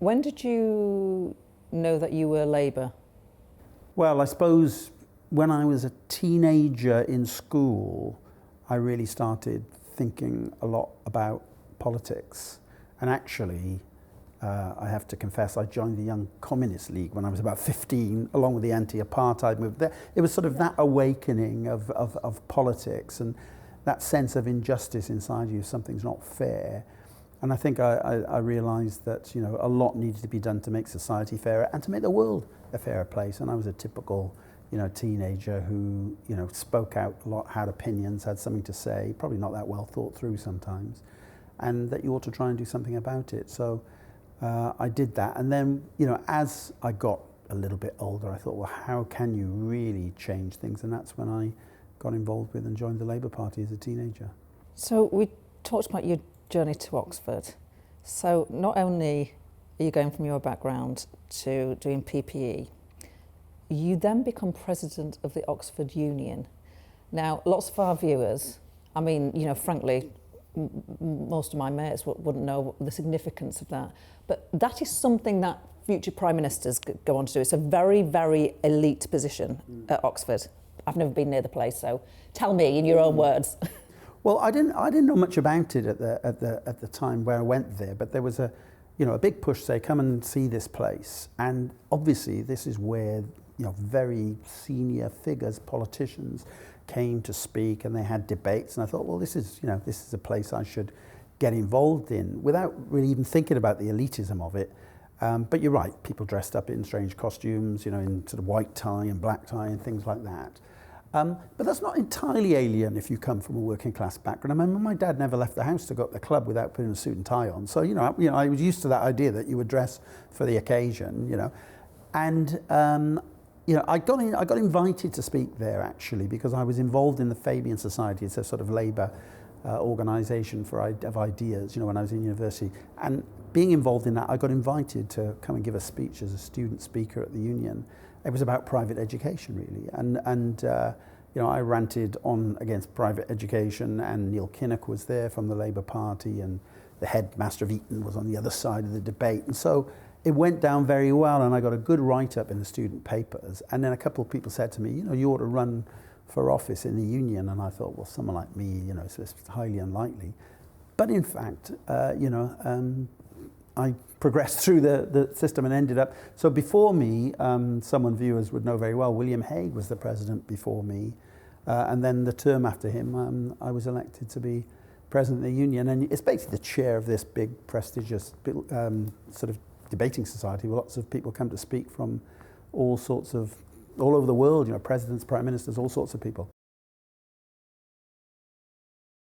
When did you know that you were Labour? Well, I suppose when I was a teenager in school, I really started thinking a lot about politics. And actually, I have to confess, I joined the Young Communist League when I was about 15, along with the anti-apartheid movement. It was sort of that awakening of politics and that sense of injustice inside you, something's not fair. And I think I realised that, you know, a lot needed to be done to make society fairer and to make the world a fairer place. And I was a typical, you know, teenager who, you know, spoke out a lot, had opinions, had something to say, probably not that well thought through sometimes, and that you ought to try and do something about it. So I did that. And then, you know, as I got a little bit older, I thought, well, how can you really change things? And that's when I got involved with and joined the Labour Party as a teenager. So we talked about your journey to Oxford. So not only are you going from your background to doing PPE, you then become president of the Oxford Union. Now, lots of our viewers, I mean, you know, frankly, most of my mates wouldn't know the significance of that. But that is something that future prime ministers go on to do. It's a very, very elite position at Oxford. I've never been near the place, so tell me in your own words. Well, I didn't know much about it at the time where I went there, but there was a big push to say, come and see this place. And obviously this is where, you know, very senior figures, politicians, came to speak, and they had debates. And I thought, well, this is a place I should get involved in, without really even thinking about the elitism of it. But you're right, people dressed up in strange costumes, you know, in sort of white tie and black tie and things like that. But that's not entirely alien if you come from a working class background. I remember my dad never left the house to go to the club without putting a suit and tie on. So, I was used to that idea that you would dress for the occasion, you know. And, I got invited to speak there, actually, because I was involved in the Fabian Society. It's a sort of labour organisation of ideas, you know, when I was in university. And being involved in that, I got invited to come and give a speech as a student speaker at the union. It was about private education, really. And I ranted on against private education, and Neil Kinnock was there from the Labour Party, and the headmaster of Eton was on the other side of the debate. And so it went down very well, and I got a good write-up in the student papers. And then a couple of people said to me, you know, you ought to run for office in the union. And I thought, well, someone like me, you know, it's highly unlikely. But in fact, I progressed through the system and ended up. So before me, someone viewers would know very well, William Hague was the president before me. And then the term after him, I was elected to be president of the union. And it's basically the chair of this big, prestigious sort of debating society where lots of people come to speak from all over the world, you know, presidents, prime ministers, all sorts of people.